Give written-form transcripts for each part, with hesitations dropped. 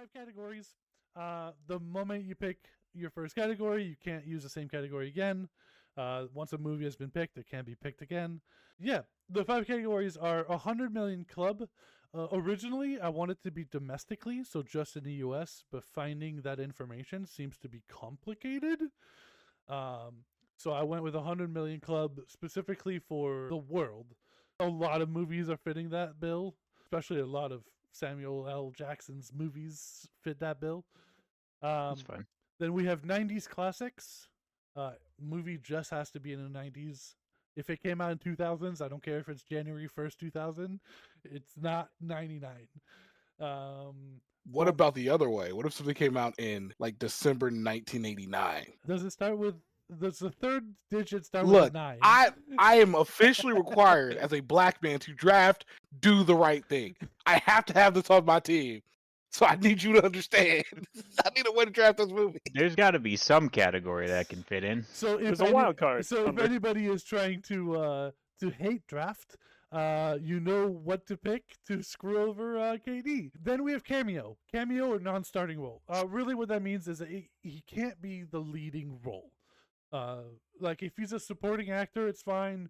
5 categories. The moment you pick your first category, you can't use the same category again. Once a movie has been picked, it can't be picked again. Yeah, the 5 categories are 100 million club. Originally, I wanted to be domestically, so just in the US, but finding that information seems to be complicated. So I went with 100 million club specifically for the world. A lot of movies are fitting that bill, especially a lot of Samuel L. Jackson's movies fit that bill. That's fine. Then we have 90s classics. Movie just has to be in the 90s. If it came out in 2000s, I don't care if it's January 1st, 2000. It's not 99. What about the other way? What if something came out in like December 1989? Does it start with, does the third digit start with Look, a 9? I am officially required as a black man to draft, do the right thing. I have to have this on my team. So I need you to understand. I need a way to draft this movie. There's got to be some category that can fit in. So if There's a wild card. So if anybody is trying to hate draft, you know what to pick to screw over KD. Then we have Cameo. Cameo or non-starting role. Really what that means is that he can't be the leading role. Like if he's a supporting actor, it's fine.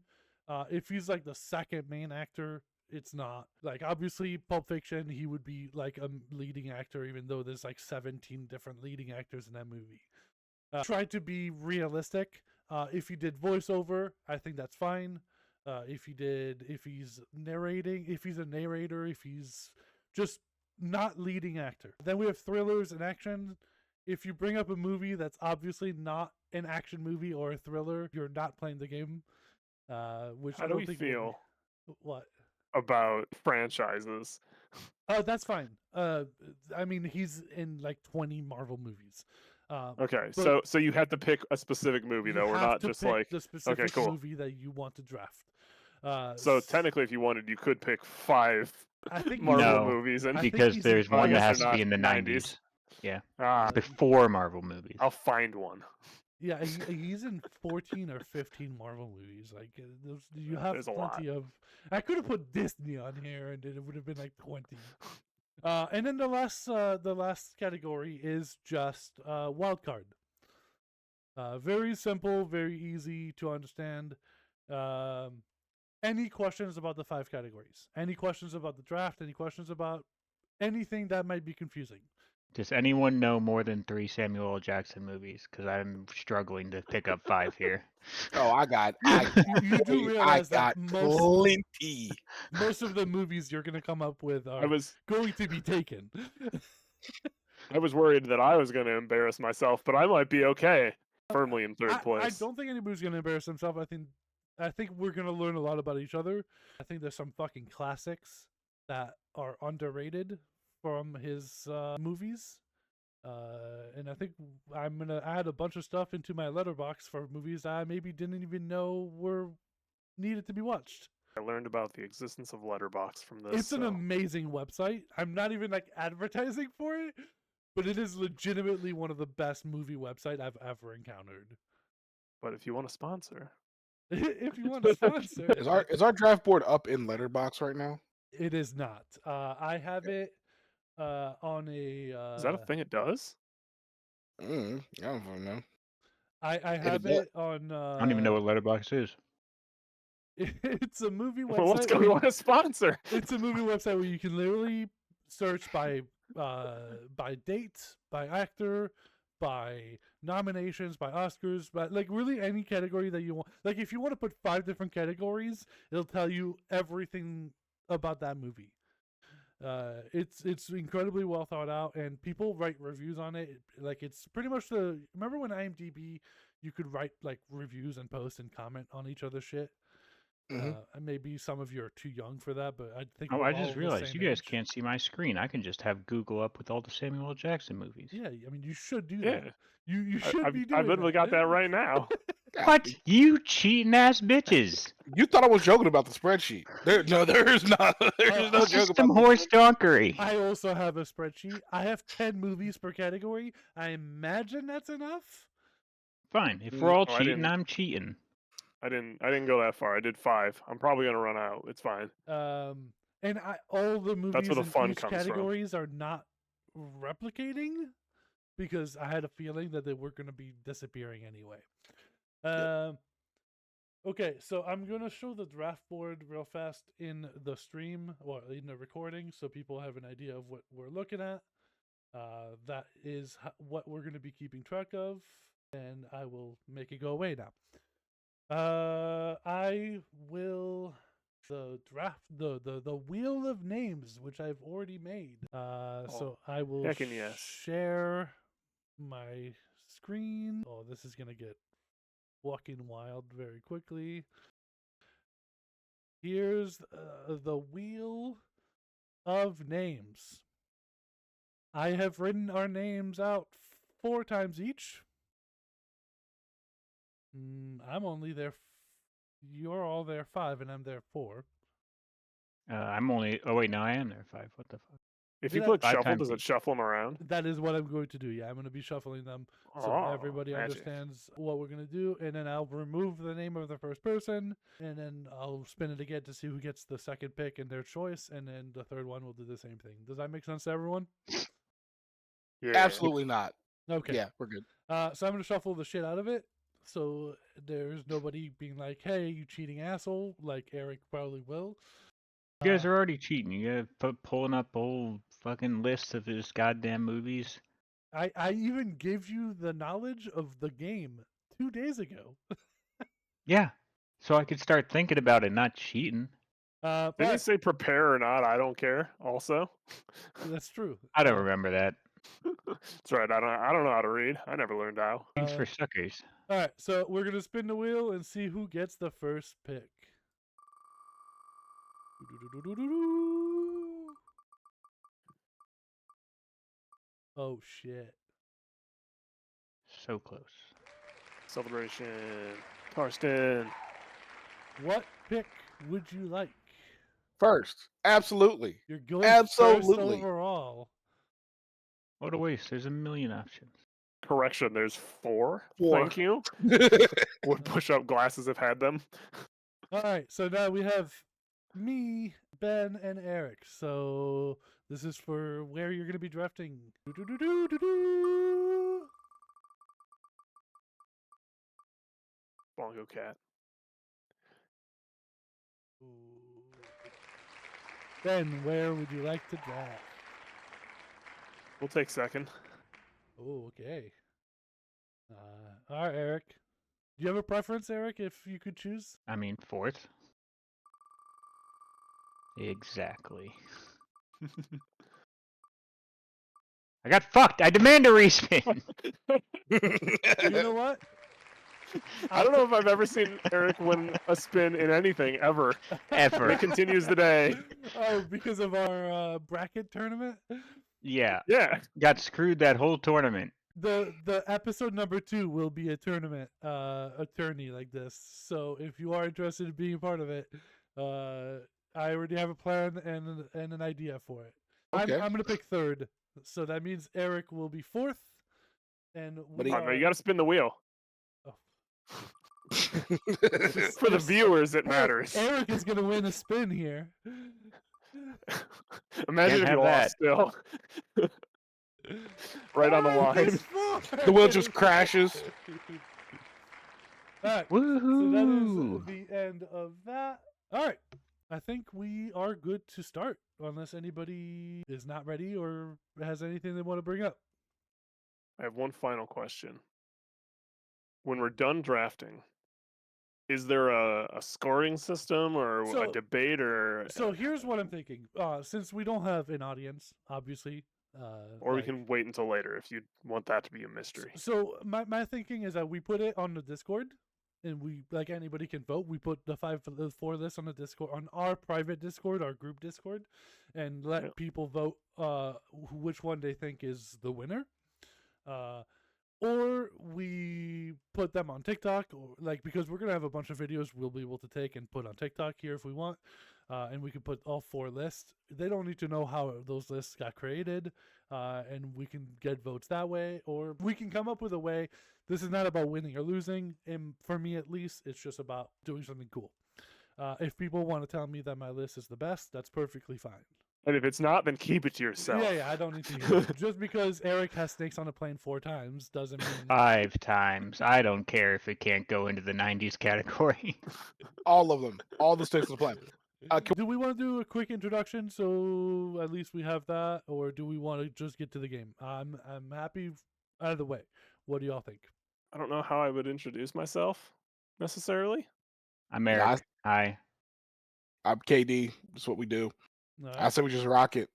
If he's like the second main actor, it's not. Like obviously Pulp Fiction, he would be like a leading actor, even though there's like 17 different leading actors in that movie. Try to be realistic. If he did voiceover, I think that's fine. If he's narrating, if he's a narrator, if he's just not leading actor. Then we have thrillers and action. If you bring up a movie that's obviously not an action movie or a thriller, you're not playing the game. Which How I do don't we think feel what about franchises? Oh, that's fine. I mean, he's in like 20 Marvel movies. Okay, but so you have to pick a specific movie though. you We're have not to just pick like the specific cool. movie that you want to draft. So technically, if you wanted, you could pick 5 I think Marvel No, movies, and I think because he's there's in I one that guess has they're to be in the not 90s. Yeah, Ah, before Marvel movies. I'll find one. Yeah, he's in 14 or 15 Marvel movies. Like you have There's a plenty of. I could have put Disney on here, and it would have been like 20. And then the last category is just Wildcard. Very simple, very easy to understand. Any questions about the 5 categories? Any questions about the draft? Any questions about anything that might be confusing? Does anyone know more than 3 Samuel L. Jackson movies? Because I'm struggling to pick up 5 here. Oh, I got You do realize that plenty. most of the movies you're going to come up with are I was going to be taken. I was worried that I was going to embarrass myself, but I might be okay. Firmly in third place. I don't think anybody's going to embarrass themselves. I think we're going to learn a lot about each other. I think there's some fucking classics that are underrated from his movies. And I think I'm going to add a bunch of stuff into my letterbox for movies that I maybe didn't even know were needed to be watched. I learned about the existence of Letterboxd from this. It's an amazing website. I'm not even like advertising for it, but it is legitimately one of the best movie websites I've ever encountered. But if you want to sponsor, if you want to sponsor, Is our draft board up in Letterbox right now? it is not. I have it on a. Is that a thing it does? I don't know. I have it on. I don't even know what Letterboxd is. It's a movie website. Well, let's go. We want to sponsor. It's a movie website where you can literally search by date, by actor, by nominations, by Oscars, but like really any category that you want. Like if you want to put 5 different categories, it'll tell you everything about that movie. It's incredibly well thought out, and people write reviews on it. Like it's pretty much remember when IMDb you could write like reviews and post and comment on each other's shit. And maybe some of you are too young for that, but I think. Oh, I just realized you guys can't see my screen. I can just have Google up with all the Samuel L. Jackson movies. Yeah, I mean you should do Yeah. that. You should be doing. I literally got that right now. What? You cheating ass bitches! You thought I was joking about the spreadsheet? There is not. There's no It's joke just some about horse donkery. I also have a spreadsheet. I have 10 movies per category. I imagine that's enough. Fine. If we're all Oh, I cheating, didn't- I'm cheating. I didn't go that far. I did 5. I'm probably gonna run out. It's fine. And all the movies where the in fun each comes from. categories are not replicating because I had a feeling that they were going to be disappearing anyway. Okay, so I'm going to show the draft board real fast in the stream or in the recording so people have an idea of what we're looking at. That is what we're going to be keeping track of, and I will make it go away now. I will the draft the wheel of names which I've already made. So I will heckin' yes. share my screen. Oh, this is gonna get fucking wild very quickly. Here's the wheel of names. I have written our names out 4 times each. I'm only there. You're all there 5, and I'm there 4. I'm only. Oh wait, no, I am there 5. What the fuck? If Did you I- click Five shuffle, times does it each. shuffle them around? That is what I'm going to do. Yeah, I'm going to be shuffling them so Oh, everybody magic. understands what we're going to do, and then I'll remove the name of the first person, and then I'll spin it again to see who gets the second pick and their choice, and then the third one will do the same thing. Does that make sense to everyone? Yeah. Absolutely not. Okay. Yeah, we're good. So I'm going to shuffle the shit out of it, so there's nobody being like, "Hey, you cheating asshole," like Erik probably will. You guys are already cheating. You guys pulling up old fucking lists of his goddamn movies. I even gave you the knowledge of the game 2 days ago. Yeah, so I could start thinking about it, not cheating. Didn't you But say prepare or not? I don't care. Also, that's true. I don't remember that. that's right. I don't know how to read. I never learned how. Things for suckers. All right, so we're gonna spin the wheel and see who gets the first pick. Oh shit! So close. Celebration. Karsten. What pick would you like? First, absolutely. You're going Absolutely. first overall. What a waste. There's a million options. Correction. There's 4. 4. Thank you. Would push-up glasses have had them. All right, so now we have me, Ben, and Erik. So this is for where you're gonna be drafting. Bongo cat. Ben, where would you like to draft? We'll take second. Oh, okay. All right, Erik. Do you have a preference, Erik, if you could choose? I mean, 4th. Exactly. I got fucked. I demand a respin. You know what? I don't know if I've ever seen Erik win a spin in anything ever. Ever. It continues the day. Oh, because of our bracket tournament? Yeah. Yeah. Got screwed that whole tournament. The episode number 2 will be a tournament attorney like this. So if you are interested in being part of it, I already have a plan and an idea for it. Okay. I'm gonna pick 3rd, so that means Erik will be 4th, and But we he- Oh, no, you got to spin the wheel. Oh. For the viewers, it matters. Erik is gonna win a spin here. Imagine if have you lost still. Right on the Erik line. is 4th! The wheel just crashes. All right. Woohoo! So that is the end of that. All right. I think we are good to start, unless anybody is not ready or has anything they want to bring up. I have one final question. When we're done drafting, is there a scoring system or So- a debate or So here's what I'm thinking. Since we don't have an audience, obviously. or we like- can wait until later if you want that to be a mystery. So my thinking is that we put it on the Discord, and we like anybody can vote. We put the 4 list on the Discord, on our private Discord, our group Discord, and let Yep. people vote which one they think is the winner. Or we put them on TikTok, or like because we're gonna have a bunch of videos we'll be able to take and put on TikTok here if we want, and we can put all 4 lists. They don't need to know how those lists got created, and we can get votes that way, or we can come up with a way. This is not about winning or losing, and for me at least, it's just about doing something cool. If people want to tell me that my list is the best, that's perfectly fine. And if it's not, then keep it to yourself. Yeah, I don't need to hear it. Just because Erik has snakes on a plane 4 times doesn't mean 5 times. I don't care if it can't go into the 90s category. All of them. All the snakes on the plane. Do we want to do a quick introduction so at least we have that, or do we want to just get to the game? I'm happy either way. What do y'all think? I don't know how I would introduce myself necessarily. I'm Erik. Hi. I'm KD. That's what we do. All I right. say we just rock it.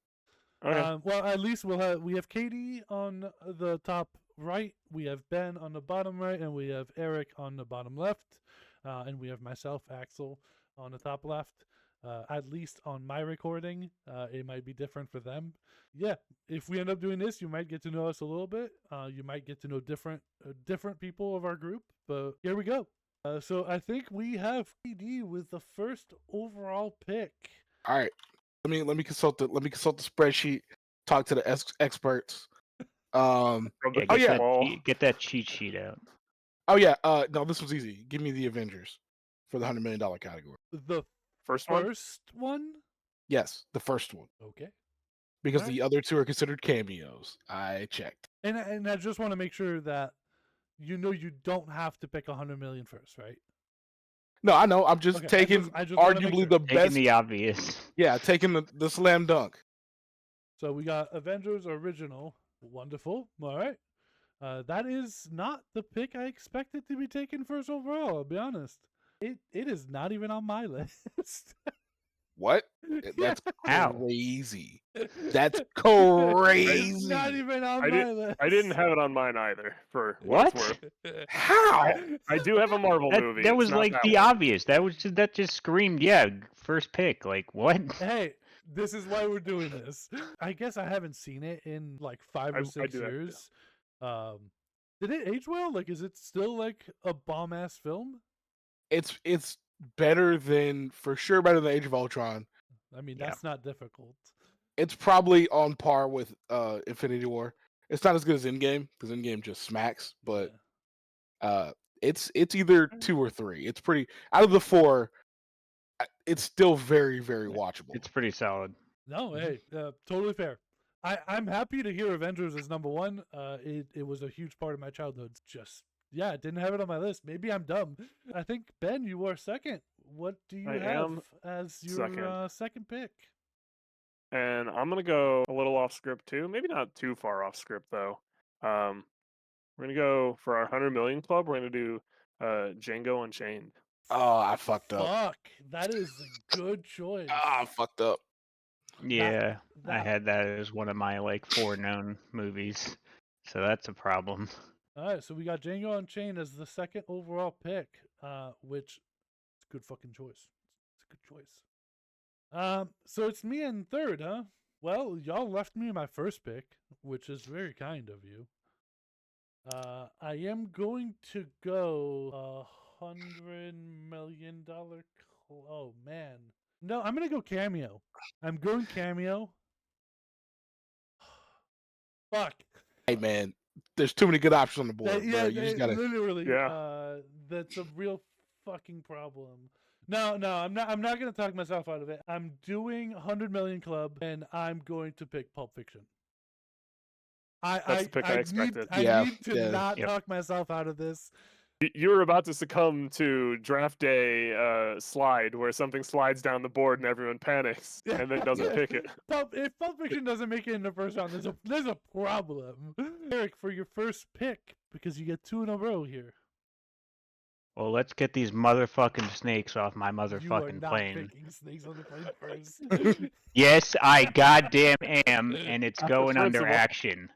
Okay. Well, at least we have Katie on the top right, we have Ben on the bottom right, and we have Erik on the bottom left, and we have myself, Axel, on the top left. At least on my recording, it might be different for them. Yeah, if we end up doing this, you might get to know us a little bit. You might get to know different people of our group. But here we go. So I think we have KD with the first overall pick. All right. Let me consult the spreadsheet. Talk to the experts. From the Yeah, Oh, yeah. wall. Get that cheat sheet out. Oh yeah. No, this was easy. Give me the Avengers for the $100 million category. The First one. first one? Yes, the first one, Okay. because Alright. the other two are considered cameos. I checked. And I just want to make sure that you don't have to pick 100 million first, right? No, I know. I'm just Okay, taking I just wanna make arguably sure. the Taking best. the obvious. Yeah, taking the slam dunk. So we got Avengers original. Wonderful. All right. That is not the pick I expected to be taken first overall, I'll be honest. It is not even on my list. What? Yeah. That's How? crazy. That's crazy. It's not even on I my list. I didn't have it on mine either. For what it's What? worth. How? I do have a Marvel movie. That it's was not like that the one. obvious. That just screamed, yeah, first pick. Like what? Hey, this is why we're doing this. I guess I haven't seen it in like 5 or I 6 do that too. years. Did it age well? Like, is it still like a bomb ass film? It's better than, for sure, better than Age of Ultron. I mean, Yeah. that's not difficult. It's probably on par with Infinity War. It's not as good as Endgame, because Endgame just smacks, but it's either 2 or 3. It's pretty, out of the 4, it's still very, very watchable. It's pretty solid. No, hey, totally fair. I'm happy to hear Avengers is number 1. It was a huge part of my childhood. Just, yeah, I didn't have it on my list. Maybe I'm dumb. I think, Ben, you are second. What do you I have am as your second pick? And I'm gonna go a little off script too. Maybe not too far off script though. We're gonna go for our 100 million club. We're gonna do Django Unchained. Oh, I fucked up. Fuck, that is a good choice. I fucked up. Yeah, I that- had that as one of my like 4 known movies. So that's a problem. All right, so we got Django Unchained as the second overall pick, which is a good fucking choice. It's a good choice. So it's me in third, huh? Well, y'all left me my first pick, which is very kind of you. I am going to go $100 million. Oh man, no, I'm gonna go Cameo. I'm going Cameo. Fuck. Hey man, there's too many good options on the board. Yeah, bro. You just gotta. literally. Yeah. That's a real fucking problem. No, I'm not gonna talk myself out of it. I'm doing 100 Million Club, and I'm going to pick Pulp Fiction. That's the pick I expected. Yeah, need to yeah. not Yep. talk myself out of this. You were about to succumb to draft day slide where something slides down the board and everyone panics and then doesn't pick it. If Pulp Fiction doesn't make it in the first round, there's a problem. Erik, for your first pick, because you get 2 in a row here. Well, let's get these motherfucking snakes off my You are motherfucking not plane. picking snakes on the plane first. Yes, I goddamn am, and it's That's the going under principle. action.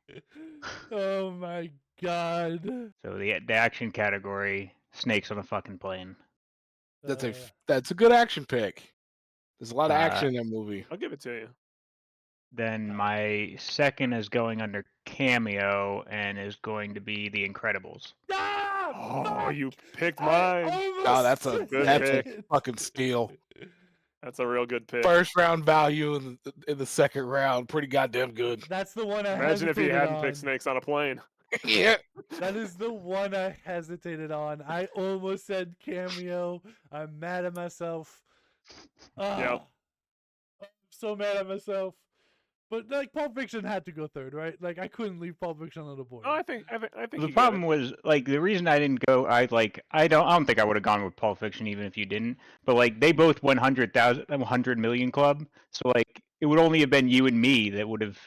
Oh my god. So the action category, snakes on a fucking plane. That's a good action pick. There's a lot of action in that movie. I'll give it to you. Then my second is going under Cameo and is going to be The Incredibles. Ah, Oh, fuck! you picked I mine. almost Oh, that's Good a pick. fucking steal. That's a real good pick. First round value in the second round, pretty goddamn good. That's the one I Imagine if you hesitated hadn't on. picked snakes on a plane. Yeah. That is the one I hesitated on. I almost said Cameo. I'm mad at myself. Ah, Yep. I'm so mad at myself. But like Pulp Fiction had to go third, right? Like I couldn't leave Pulp Fiction on the board. No, I think The you get problem it. was like the reason I didn't go. I don't think I would have gone with Pulp Fiction even if you didn't. But like they both 100 million club, so like it would only have been you and me that would have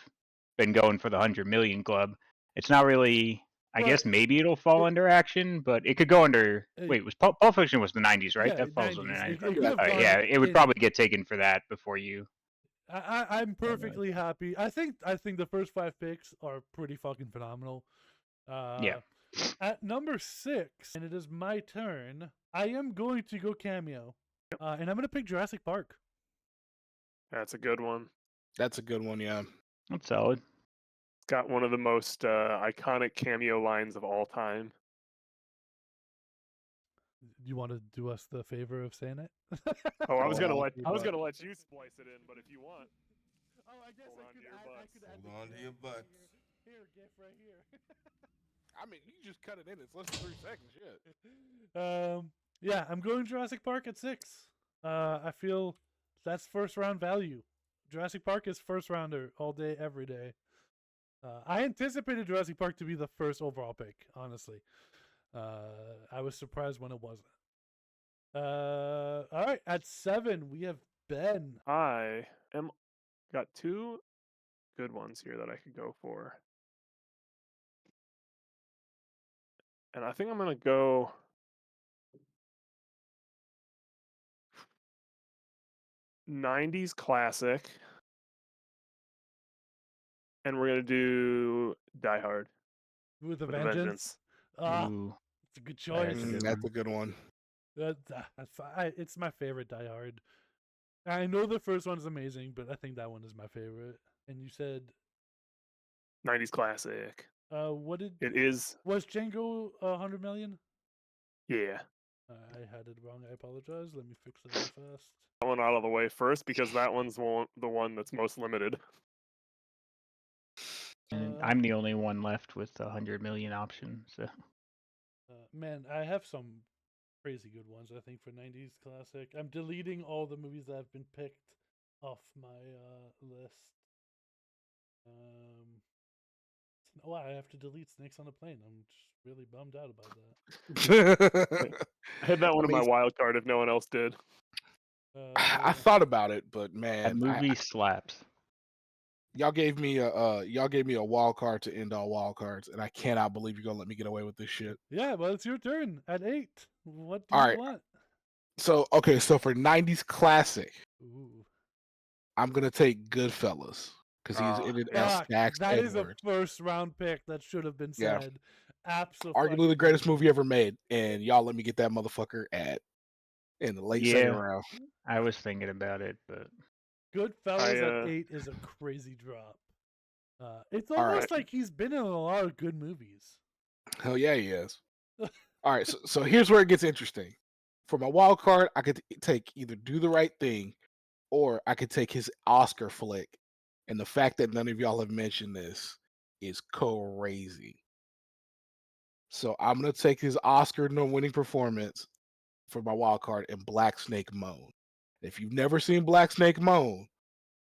been going for the 100 million club. It's not really. I But guess maybe it'll fall under action, but it could go under. Hey. Wait, was Pulp Fiction was the 90s, right? Yeah, That falls under 90s. 90s. It could have gone Yeah, it would in- probably get taken for that before you. I'm perfectly happy. I think the first 5 picks are pretty fucking phenomenal. Yeah. At number 6, and it is my turn. I am going to go Cameo, and I'm going to pick Jurassic Park. That's a good one. That's a good one, yeah. That's solid. It's got one of the most iconic cameo lines of all time. You want to do us the favor of saying it? Oh, I was gonna Oh, let you I was butt. gonna let you splice it in, but if you want, Oh, I guess Hold on to your butts. Hold on to your butts. Here, GIF right here. I mean, you just cut it in. It's less than 3 seconds. Shit. Yeah, I'm going Jurassic Park at 6. I feel that's first round value. Jurassic Park is first rounder all day, every day. I anticipated Jurassic Park to be the first overall pick, honestly. I was surprised when it wasn't. All right, at 7 we have Ben. I am got 2 good ones here that I could go for, and I think I'm gonna go. '90s classic, and we're gonna do Die Hard With a with vengeance. Ah, Ooh. it's a good That's choice. a good That's a good one. It's my favorite Die Hard. I know the first one's amazing, but I think that one is my favorite. And you said, '90s classic. what did It is, was Django 100 million? yeah. I had it wrong. I apologize. Let me fix it real fast. That one out of the way first because that one's the one that's most limited. And Uh, I'm the only one left with the 100 million option. So Man, I have some crazy good ones. I think for 90s classic. I'm deleting all the movies that have been picked off my list. Oh, I have to delete Snakes on a Plane. I'm just really bummed out about that. I had that one in my mean, wild card if no one else did. I thought about it, but that man, movie slaps. y'all gave me a wild card to end all wild cards, and I cannot believe you're gonna let me get away with this shit. Yeah, well, it's your turn at 8. What do All you right. want? So okay, so for '90s classic, Ooh. I'm gonna take Goodfellas because he's in it as Fuck, Dax that is a Edwards, first round pick that should have been Yeah. said. Absolutely. arguably the greatest movie ever made, and y'all let me get that motherfucker in the late second Yeah. round. I was thinking about it, but Goodfellas I, at 8 is a crazy drop. It's All almost right. like he's been in a lot of good movies. Hell yeah, he is. All right, so here's where it gets interesting. For my wild card, I could take either Do the Right Thing, or I could take his Oscar flick. And the fact that none of y'all have mentioned this is crazy. So I'm gonna take his Oscar winning performance for my wild card in Black Snake Moan. If you've never seen Black Snake Moan,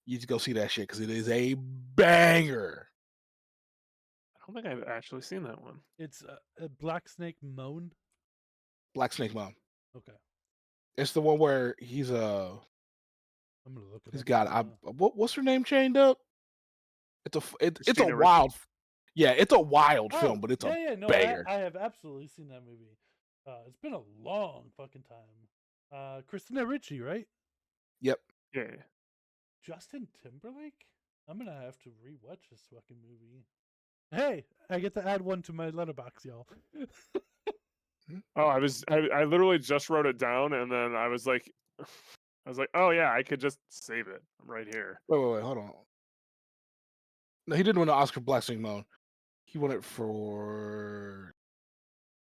you should go see that shit because it is a banger. I don't think I've actually seen that one. It's a Black Snake Moan. Black Snake Moan. Okay, It's the one where he's I'm gonna look it he's up. got what's her name chained up? It's a it's a Christina Ricci? wild, yeah, it's a wild film, but it's a no, banger. I have absolutely seen that movie. It's been a long fucking time. Christina Ricci, right? Yep. Yeah. Justin Timberlake? I'm gonna have to rewatch this fucking movie. Hey, I get to add one to my letterbox, y'all. Oh, I literally just wrote it down, and then I was like, oh yeah, I could just save it. I'm right here. Wait, hold on. No, he didn't win the Oscar for Black Snake Moan. He won it for.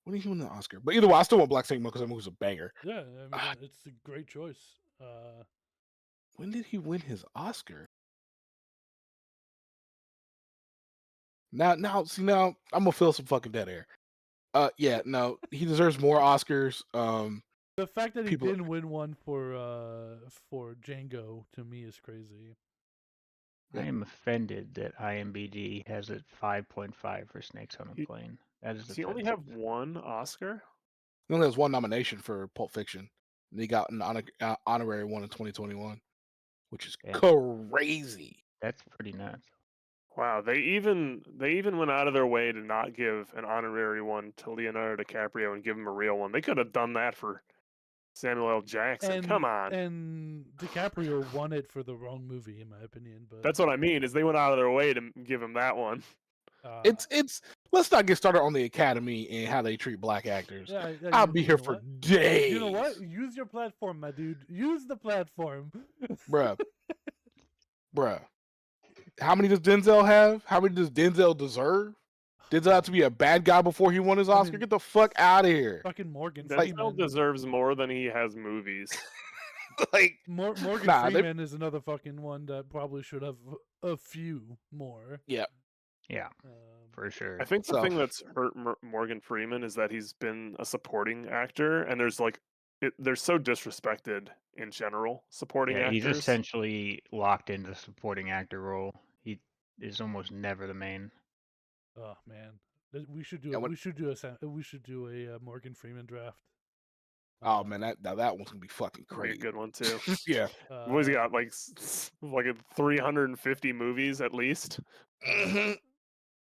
When did he win the Oscar? But either way, I still want Black Snake Moan because that movie's a banger. Yeah, I mean, it's a great choice. When did he win his Oscar? Now, I'm gonna fill some fucking dead air. Yeah, no, he deserves more Oscars. The fact that he People- didn't win one for Django to me is crazy. I am offended that IMBD has it 5.5 for Snakes on a He- Plane. That is Does he only offensive. have one Oscar? He only has one nomination for Pulp Fiction. And he got an honorary one in 2021, which is Yeah. crazy. That's pretty nuts. Wow, they even went out of their way to not give an honorary one to Leonardo DiCaprio and give him a real one. They could have done that for Samuel L. Jackson. Come on. And DiCaprio won it for the wrong movie, in my opinion. But That's what I mean, is they went out of their way to give him that one. It's let's not get started on the Academy and how they treat black actors. I'll be here for days. You know what? Use your platform, my dude. Use the platform. Bruh. How many does Denzel have? How many does Denzel deserve? Denzel have to be a bad guy before he won his Oscar? mean, Get the fuck out of here. Fucking Morgan Denzel Freeman. deserves more than he has movies. Like Morgan Nah, they- Freeman is another fucking one that probably should have a few more. Yeah, Um, for sure. I think the So- thing that's hurt Morgan Freeman is that he's been a supporting actor, and there's like, they're so disrespected in general, supporting Yeah, actors. he's essentially locked into the supporting actor role. He is almost never the main. Oh man, we should do Yeah, what- we should do a Morgan Freeman draft. Oh man, that one's gonna be fucking That'd be a crazy. good one too. Yeah. What has he got? Like, like 350 movies at least. Mhm.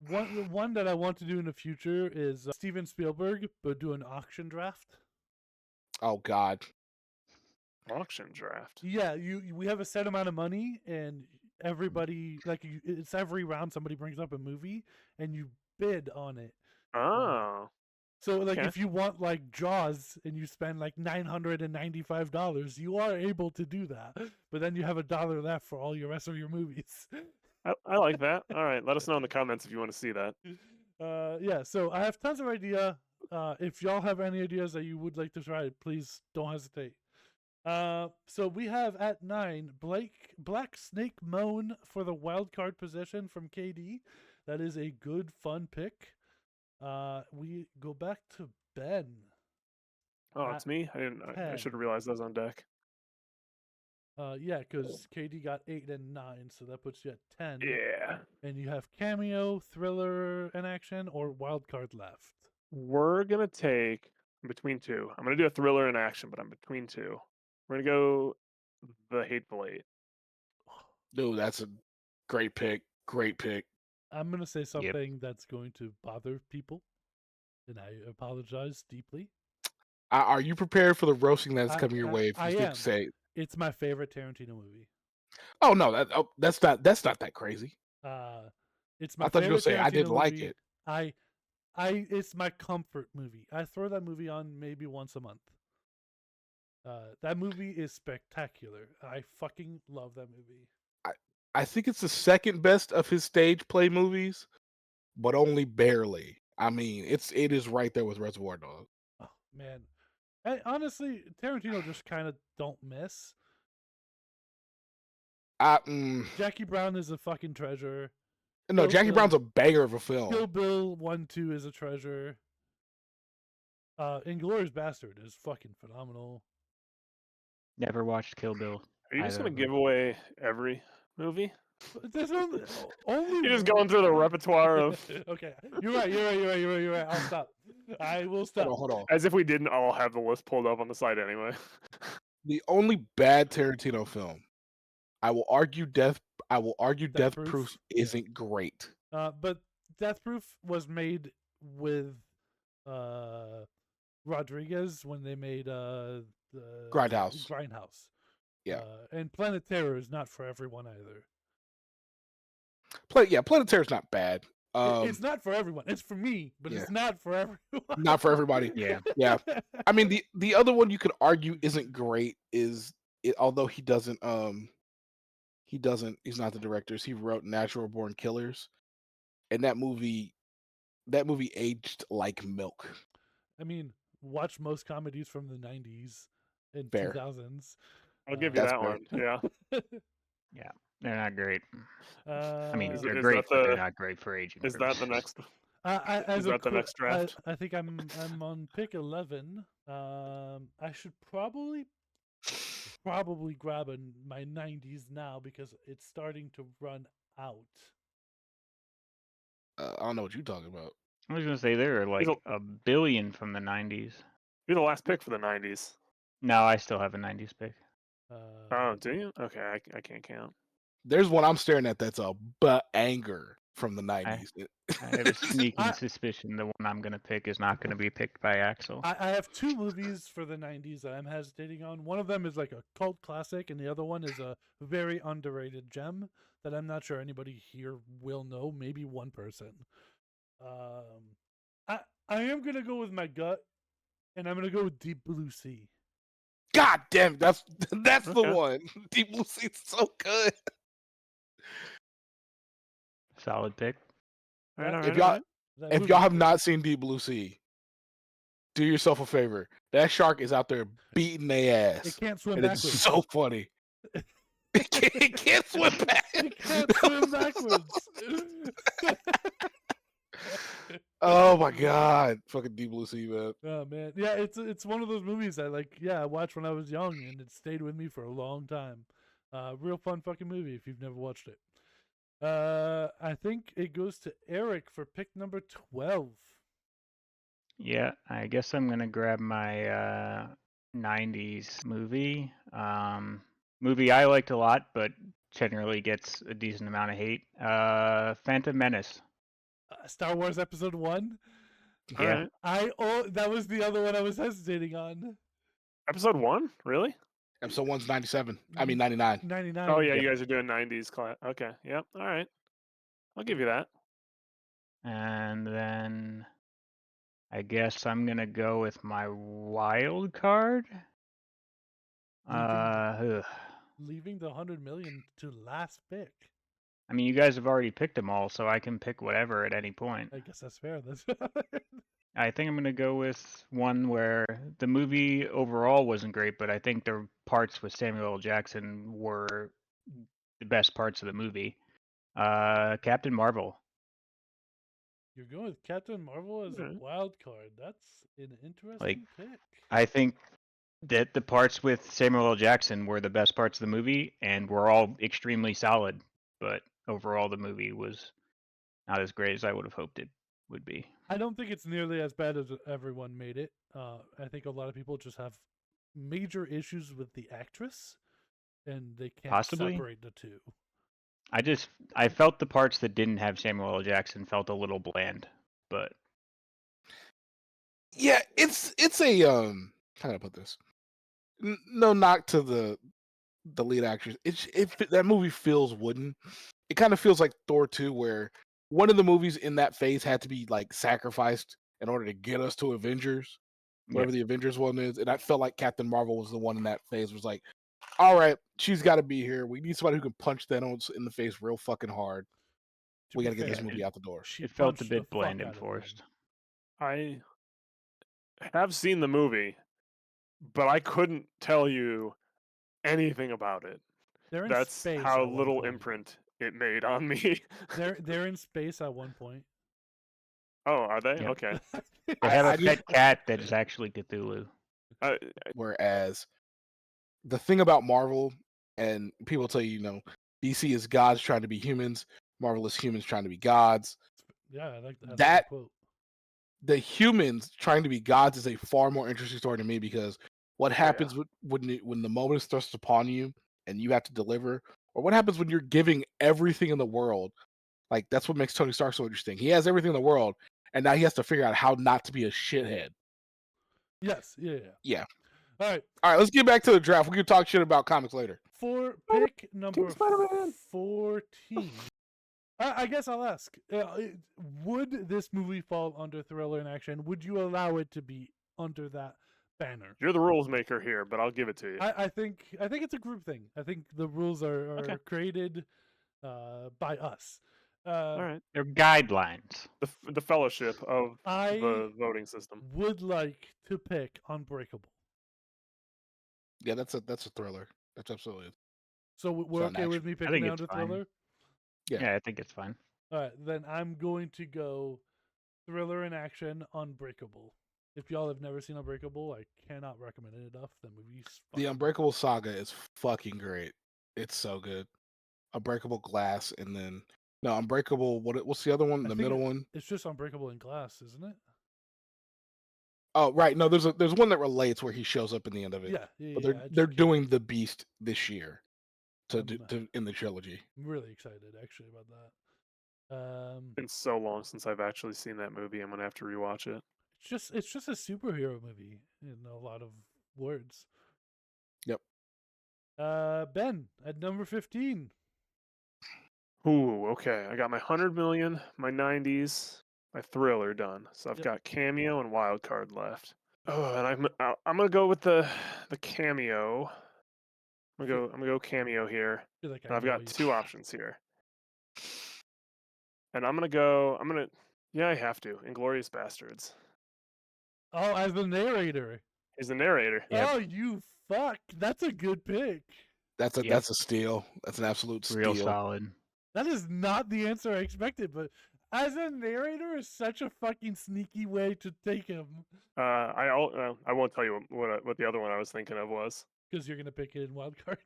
One that I want to do in the future is Steven Spielberg, but do an auction draft. Oh God. Auction draft. Yeah, we have a set amount of money, and everybody it's every round somebody brings up a movie, and you bid on it. Oh, So like Okay. if you want like Jaws and you spend like $995, you are able to do that. But then you have $1 left for all your rest of your movies. I like that. All right, let us know in the comments if you want to see that. Yeah, so I have tons of idea. If y'all have any ideas that you would like to try, please don't hesitate. So we have at 9 Black Snake Moan for the wild card position from KD. That is a good fun pick. We go back to Ben. Oh, it's me. I didn't. I 10. should have realized that was on deck. Yeah, because KD got 8 and 9, so that puts you at 10. Yeah. And you have Cameo, Thriller, and Action, or wild card left. We're gonna take. I'm between two. I'm gonna do a thriller and action, but I'm between two. We're gonna go the Hateful Eight. Dude, that's a great pick. Great pick. I'm gonna say something that's going to bother people, and I apologize deeply. Are you prepared for the roasting that's coming your way? If you I still am. say, It's my favorite Tarantino movie. oh no, that's not that crazy. It's my I thought you were favorite gonna say I Tarantino didn't like movie. it. It's my comfort movie. I throw that movie on maybe once a month. That movie is spectacular. I fucking love that movie. I think it's the second best of his stage play movies, but only barely. I mean, it is right there with Reservoir Dogs. Oh man, honestly, Tarantino just kind of don't miss. Jackie Brown is a fucking treasure. No, Kill Jackie Bill- Brown's a banger of a film. Kill Bill 1, 2 is a treasure. Inglourious Bastard is fucking phenomenal. Never watched Kill Bill. Are you just either gonna of them. give away every movie? But there's only You're just going through the repertoire of, Okay, you're right. I'll stop. I will stop. Hold on. as if we didn't all have the list pulled up on the side anyway. The only bad Tarantino film, I will argue Death Death Proof? Proof Yeah. isn't great. But Death Proof was made with Rodriguez when they made the Grindhouse. Grindhouse. Yeah. And Planet Terror is not for everyone either. Planet Terror's not bad. It's not for everyone. It's for me, but Yeah. it's not for everyone. Not for everybody. Yeah. Yeah. I mean, the other one you could argue isn't great is it, although he's not the director. He wrote Natural Born Killers, and that movie aged like milk. I mean, watch most comedies from the 90s and Fair. 2000s. I'll give you That's that fair. one. Yeah. They're not great. I mean, Is they're that great, but the- they're not great for aging. Is that the purposes. next? As Is a that the next draft? I think I'm on pick 11. I should probably grab my 90s now because it's starting to run out. I don't know what you're talking about. I was gonna say there are like He's a billion from the 90s. You're the last pick for the 90s. No, I still have a 90s pick. Oh, do you? Okay, I can't count. There's one I'm staring at that's a anger from the 90s. I have a sneaking suspicion the one I'm gonna pick is not gonna be picked by Axel. I have two movies for the 90s that I'm hesitating on. One of them is like a cult classic, and the other one is a very underrated gem that I'm not sure anybody here will know. Maybe one person. I am gonna go with my gut, and I'm gonna go with Deep Blue Sea. God damn, that's the one. Deep Blue Sea is so good. Solid pick. If y'all have not seen Deep Blue Sea, do yourself a favor. That shark is out there beating their ass. It can't swim and backwards. It's so funny. It can't swim back. It can't swim backwards. Oh my god, fucking Deep Blue Sea, man. Oh man, yeah, it's one of those movies I watched when I was young, and it stayed with me for a long time. Real fun fucking movie if you've never watched it. I think it goes to Erik for pick number 12. Yeah, I guess I'm gonna grab my 90s movie. Movie I liked a lot, but generally gets a decent amount of hate. Phantom Menace. Star Wars Episode 1. Yeah. That was the other one I was hesitating on. Episode 1? Really? Episode 1's 97. I mean 99. 99. Oh yeah, you guys are doing 90s class. Okay, yep. All right, I'll give you that. And then I guess I'm gonna go with my wild card. Leaving the 100 million to last pick. I mean, you guys have already picked them all, so I can pick whatever at any point. I guess that's fair. I think I'm gonna go with one where the movie overall wasn't great, but I think the parts with Samuel L. Jackson were the best parts of the movie. Captain Marvel. You're going with Captain Marvel as a wild card. That's an interesting pick. I think that the parts with Samuel L. Jackson were the best parts of the movie and were all extremely solid, but overall the movie was not as great as I would have hoped it would be. I don't think it's nearly as bad as everyone made it. I think a lot of people just have major issues with the actress, and they can't separate the two. I felt the parts that didn't have Samuel L. Jackson felt a little bland, but yeah, it's a how can I put this? No knock to the lead actress. That movie feels wooden. It kind of feels like Thor 2, where one of the movies in that phase had to be like sacrificed in order to get us to Avengers, whatever the Avengers one is. And I felt like Captain Marvel was the one in that phase. Was like, all right, she's got to be here. We need somebody who can punch Thanos in the face real fucking hard. We got to get this movie out the door. It felt a bit bland and forced. I have seen the movie, but I couldn't tell you anything about it. That's how little imprint it made on me. They're in space at one point. Oh, are they? Yep. Okay. They have a pet cat that is actually Cthulhu. Whereas the thing about Marvel, and people tell you, DC is gods trying to be humans, Marvel is humans trying to be gods. Yeah, I like that quote. The humans trying to be gods is a far more interesting story to me, because what happens when the moment is thrust upon you and you have to deliver, or what happens when you're giving everything in the world. Like, that's what makes Tony Stark so interesting. He has everything in the world, and now he has to figure out how not to be a shithead. Yes, yeah. All right, let's get back to the draft. We can talk shit about comics later. For pick number 14, I guess I'll ask, would this movie fall under thriller and action? Would you allow it to be under that banner? You're the rules maker here, but I'll give it to you. I think it's a group thing. I think the rules are created by us. All right. They're guidelines. The fellowship of the voting system. Would like to pick Unbreakable. Yeah, that's a thriller. That's absolutely it. So we're okay with me picking out a thriller? Yeah, I think it's fine. All right, then I'm going to go thriller and action, Unbreakable. If y'all have never seen Unbreakable, I cannot recommend it enough. The movie's The Unbreakable saga is fucking great. It's so good. Unbreakable Glass, and then no Unbreakable. What's the other one? The middle one. It's just Unbreakable in Glass, isn't it? Oh right, no. There's one that relates where he shows up in the end of it. Yeah. But they're doing the Beast this year to in the trilogy. I'm really excited actually about that. It's been so long since I've actually seen that movie. I'm gonna have to rewatch it. It's just a superhero movie in a lot of words. Yep. Ben at number 15. Ooh, okay. I got my 100 million, my 90s, my thriller done. So I've got Cameo and Wildcard left. Oh, and I'm gonna go with the Cameo. I'm gonna go Cameo here. And I've got two options here. And yeah, I have to. Inglourious Bastards. Oh, as the narrator. He's the narrator. Yep. Oh, you fuck. That's a good pick. That's a steal. That's an absolute steal. Real solid. That is not the answer I expected, but as a narrator is such a fucking sneaky way to take him. I won't tell you what the other one I was thinking of was. Because you're gonna pick it in Wildcard.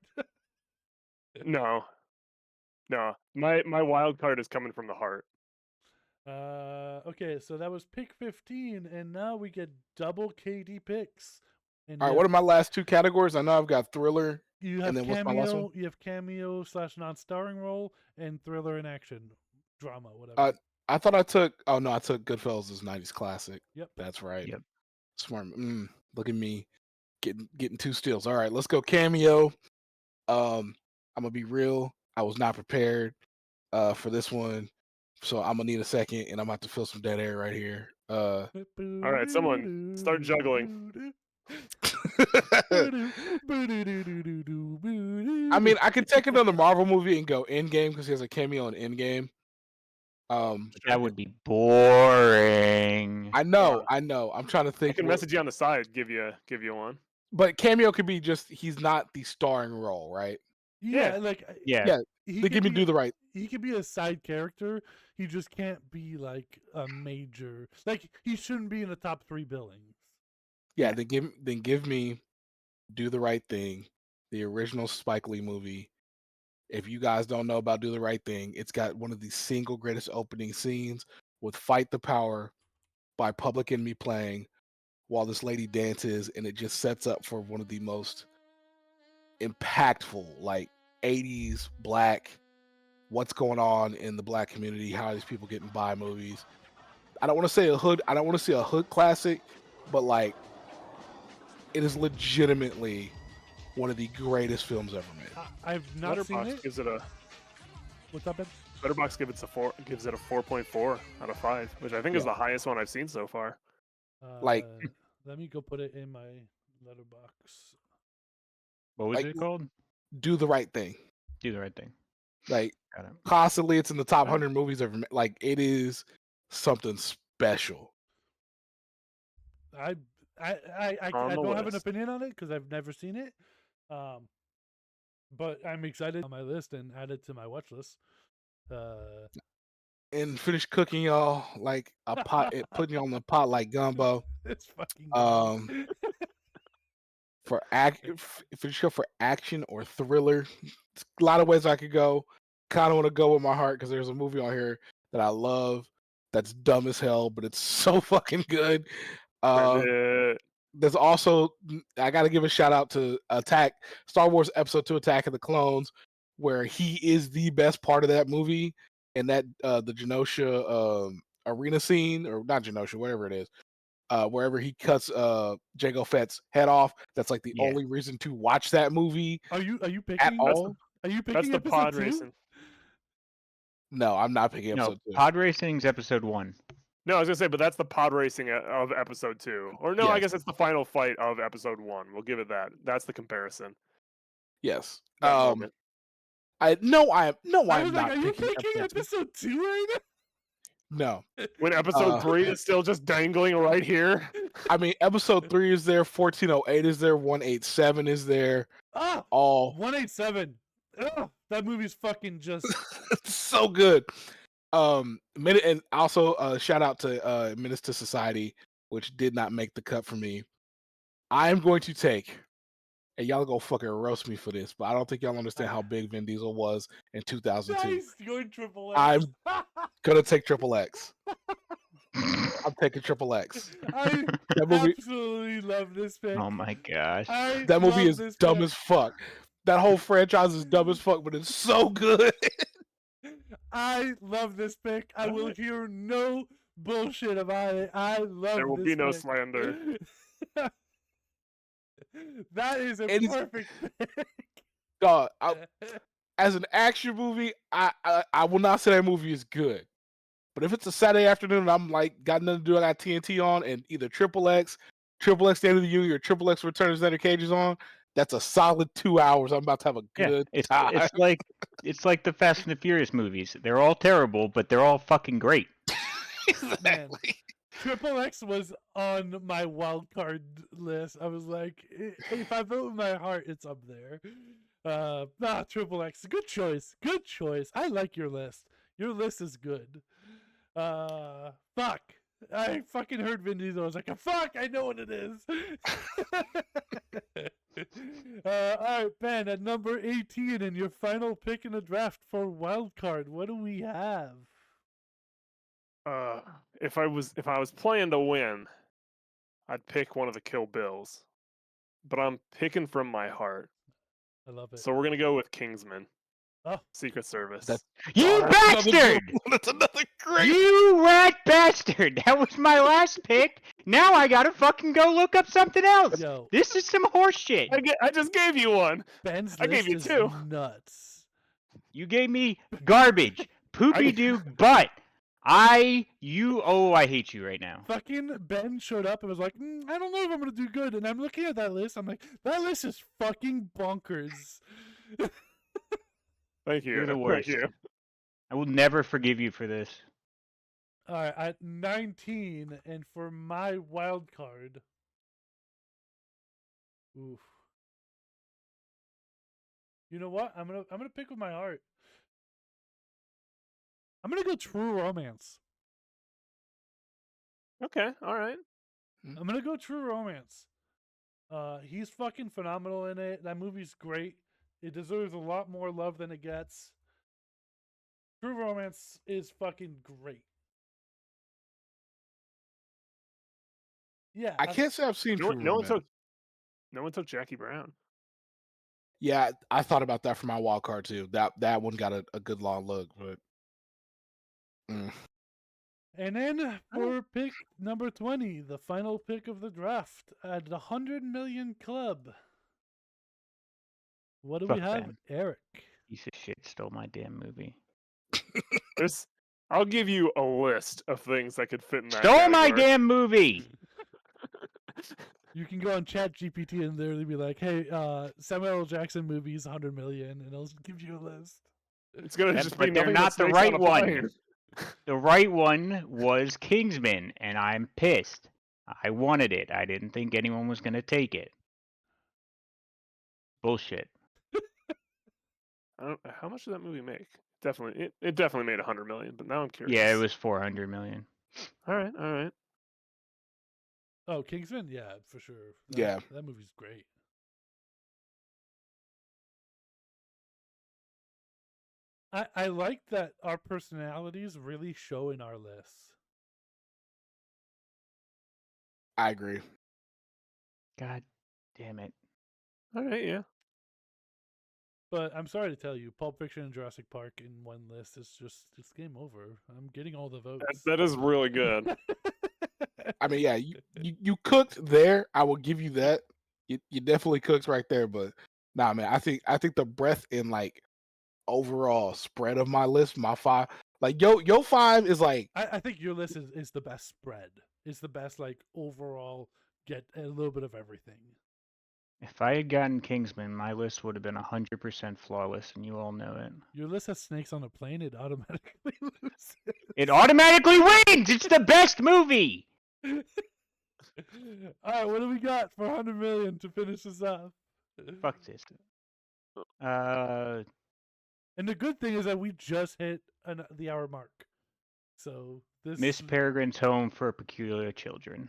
No. My wild card is coming from the heart. Okay, so that was pick 15, and now we get double KD picks. And all right, what are my last two categories? I know I've got thriller. You have and then Cameo. What's my last one? You have Cameo / non-starring role and thriller and action, drama, whatever. I thought I took. Oh no, I took Goodfellas' '90s classic. Yep, that's right. Yep, smart. Look at me, getting two steals. All right, let's go Cameo. I'm gonna be real. I was not prepared for this one, so I'm gonna need a second, and I'm about to fill some dead air right here. All right, someone start juggling. I mean, I could take another Marvel movie and go Endgame because he has a cameo in Endgame. That would be boring. I know. I'm trying to think. I can message you on the side, give you one. But Cameo could be just he's not the starring role, right? Yeah. They give me do the right. He could be a side character. He just can't be like a major. Like he shouldn't be in the top 3 billings. Yeah, then give me Do the Right Thing, the original Spike Lee movie. If you guys don't know about Do the Right Thing, it's got one of the single greatest opening scenes with Fight the Power by Public Enemy playing while this lady dances, and it just sets up for one of the most impactful, like 80s black, what's going on in the black community, how are these people getting by movies. I don't want to say a hood classic, but like it is legitimately one of the greatest films ever made. I've not seen it. Gives it a. What's up, Ben? Letterboxd gives it a 4.4 out of 5, which I think is the highest one I've seen so far. Let me go put it in my letterbox. What was it called? Do the Right Thing. Do the Right Thing. Like constantly, it's in the top 100 movies ever made. Like it is something special. I don't have an opinion on it because I've never seen it. But I'm excited on my list and add it to my watch list. And finish cooking y'all like a pot, putting you on the pot like gumbo. It's fucking for action or thriller, a lot of ways I could go. Kind of want to go with my heart because there's a movie on here that I love that's dumb as hell, but it's so fucking good. There's also, I got to give a shout out to Star Wars Episode 2 Attack of the Clones, where he is the best part of that movie, and that the Genosha arena scene, or not Genosha, whatever it is, wherever he cuts Jango Fett's head off. That's like the only reason to watch that movie. Are you picking at all? Are you picking that's the pod 2? racing? No, I'm not picking episode 2. Pod racing's episode 1. No, I was gonna say, but that's the pod racing of episode 2. Or no, I guess it's the final fight of episode 1. We'll give it that. That's the comparison. Yes. I'm not. Are you picking episode 2 right now? No. When episode 3 is still just dangling right here. I mean, episode 3 is there, 1408 is there, 187 is there. All 187. Ugh, that movie's fucking just so good. And also shout out to Menace to Society, which did not make the cut for me. I am going to take, and y'all go fucking roast me for this, but I don't think y'all understand how big Vin Diesel was in 2002. Nice, going Triple X. I'm gonna take Triple X. I'm taking Triple X. I That movie, absolutely love this pick. Oh my gosh. that movie is dumb as fuck. That whole franchise is dumb as fuck, but it's so good. I love this pick. I will hear no bullshit about it. I love There will this be no pick. slander. That is a perfect pick. Dog, as an action movie, I will not say that movie is good. But if it's a Saturday afternoon and I'm like got nothing to do, I got TNT on, and either Triple X State of the Union, or Triple X Return of Xander Cage's on, that's a solid 2 hours. I'm about to have a good time. It's like the Fast and the Furious movies. They're all terrible, but they're all fucking great. Exactly. Man, Triple X was on my wild card list. I was like, if I vote with my heart, it's up there. Triple X, good choice. Good choice. I like your list. Your list is good. Fuck. I fucking heard Vin Diesel. I was like, fuck, I know what it is. Alright, Ben, at number 18 and your final pick in the draft for Wildcard, what do we have? If I was playing to win, I'd pick one of the Kill Bills. But I'm picking from my heart. I love it. So we're gonna go with Kingsman. Oh. Secret Service. You bastard! That's another great. You rat bastard! That was my last pick. Now I gotta fucking go look up something else. Yo, This is some horse shit. I just gave you one. Ben's I gave list you is two. nuts. You gave me garbage, poopy doo butt. I hate you right now. Fucking Ben showed up and was like, I don't know if I'm gonna do good. And I'm looking at that list. I'm like, that list is fucking bonkers. Thank you. You're the worst. Thank you. I will never forgive you for this. All right, at 19, and for my wild card. Oof. You know what? I'm gonna pick with my heart. I'm gonna go True Romance. Okay, all right. I'm gonna go True Romance. He's fucking phenomenal in it. That movie's great. It deserves a lot more love than it gets. True Romance is fucking great. Yeah, I can't say I've seen True Romance. No one took Jackie Brown. Yeah, I thought about that for my wild card too. That one got a good long look, but. And then for pick number 20, the final pick of the draft at the 100 million club. What do we have, Ben. Erik? Piece of shit stole my damn movie. I'll give you a list of things that could fit in that. Stole my category. damn movie. You can go on ChatGPT and literally be like, "Hey, Samuel L. Jackson movies, 100 million," and it'll give you a list. It's gonna just be but they're nothing not but the snakes on right a one. plane. The right one was Kingsman, and I'm pissed. I wanted it. I didn't think anyone was gonna take it. Bullshit. How much did that movie make? It definitely made 100 million. But now I'm curious. Yeah, it was 400 million. All right. Oh, Kingsman? Yeah, for sure. Yeah. That movie's great. I like that our personalities really show in our lists. I agree. God damn it. All right, yeah. But I'm sorry to tell you, Pulp Fiction and Jurassic Park in one list is it's game over. I'm getting all the votes. That is really good. I mean, yeah, you cooked there. I will give you that. You definitely cooked right there. But nah, man, I think the breadth in like overall spread of my list, my five, like yo five is like. I think your list is the best spread. It's the best like overall get a little bit of everything. If I had gotten Kingsman, my list would have been 100% flawless, and you all know it. Your list has snakes on a plane. It automatically loses. It automatically wins. It's the best movie. All right, what do we got for 100 million to finish this off? Fuck this. And the good thing is that we just hit the hour mark. So this Miss Peregrine's Home for Peculiar Children.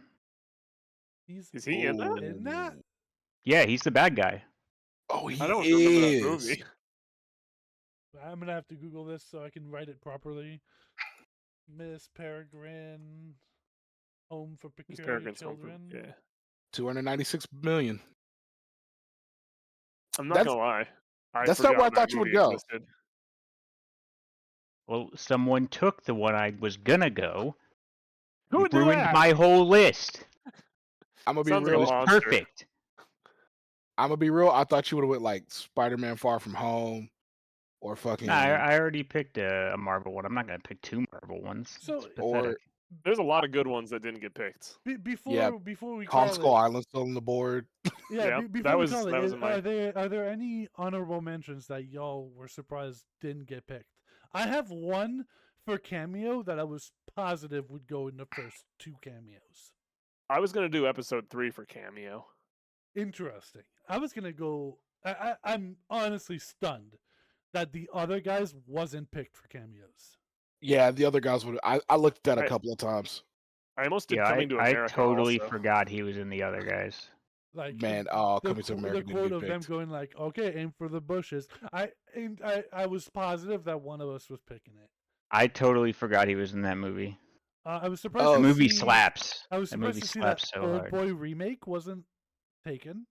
Is he in that? In that? Yeah, he's the bad guy. Oh, he I don't remember that is. movie. I'm gonna have to Google this so I can write it properly. Miss Peregrine, Home for Miss Peculiar Peregrine's Home for- Children. yeah. 296 million. I'm not gonna lie. That's not where I thought you would go. Existed. Well, someone took the one I was gonna go. Who and did ruined that? my whole list. I'm gonna be Sounds like It a real. was monster. perfect. I'm gonna be real. I thought you would have went like Spider-Man: Far From Home, or fucking. Nah, I already picked a Marvel one. I'm not gonna pick two Marvel ones. So- It's pathetic. There's a lot of good ones that didn't get picked. Before we Kong call Skull it, Island still on the board. yeah. Yep, Before that we was- call that it, was in my- are there any honorable mentions that y'all were surprised didn't get picked? I have one for Cameo that I was positive would go in the first two cameos. I was gonna do episode 3 for Cameo. Interesting. I was gonna go. I'm honestly stunned that the other guys wasn't picked for cameos. Yeah, the other guys would. I looked at that a I- couple of times. I almost did Yeah, Coming to I America. totally also. forgot he was in the other guys. Like Man, the Coming to America the didn't quote get of them picked. going like, "Okay, aim for the bushes." I was positive that one of us was picking it. I totally forgot he was in that movie. I was surprised. Oh, The to movie see, slaps. I was The surprised movie to see that slaps so Old hard. Boy remake wasn't taken.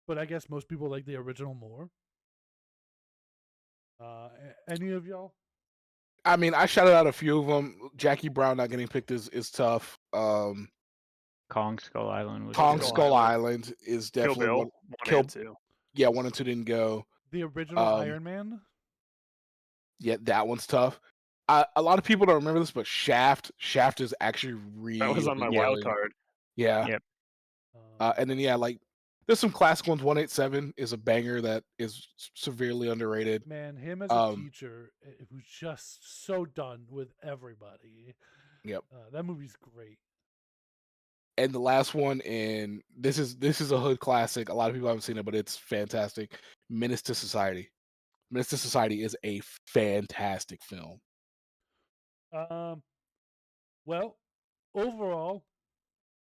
But I guess most people like the original more. Any of y'all? I mean, I shouted out a few of them. Jackie Brown not getting picked is tough. Kong Skull Island was Kong good. Skull Island is Kill definitely Bill one. 1 Kill- and 2. Yeah, 1 and 2 didn't go. The original Um, Iron Man? Yeah, that one's tough. A lot of people don't remember this, but Shaft is actually really. That was on my really- wild card. Yeah. Yep. And then like there's some classic ones. 187 is a banger that is severely underrated. Man, him as a teacher who's just so done with everybody. Yep. That movie's great. And the last one, and this is a hood classic. A lot of people haven't seen it, but it's fantastic. Menace to Society. Menace to Society is a fantastic film. Well, overall,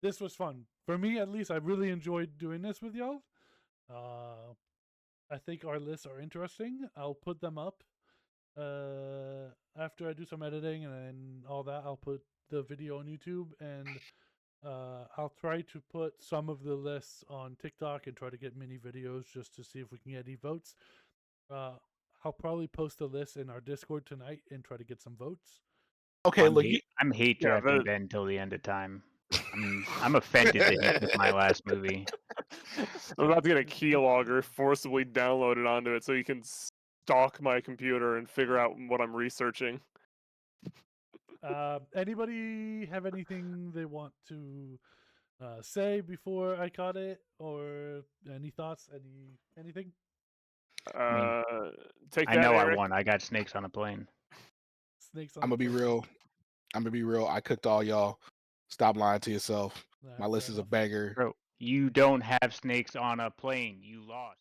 this was fun. For me, at least, I really enjoyed doing this with y'all. I think our lists are interesting. I'll put them up. After I do some editing and all that, I'll put the video on YouTube, and I'll try to put some of the lists on TikTok and try to get mini videos just to see if we can get any votes. I'll probably post a list in our Discord tonight and try to get some votes. Okay, look, I'm hate drafting Ben till the end of time. I'm offended that he took my last movie. I'm about to get a keylogger, forcibly download it onto it so you can stalk my computer and figure out what I'm researching. Anybody have anything they want to say before I caught it, or any thoughts? Anything? Take I that, know Erik. I won. I got snakes on a plane. Snakes on I'm the gonna be plane. real. I cooked all y'all. Stop lying to yourself. Nah, My list fair is a enough. banger. Bro, you don't have snakes on a plane. You lost.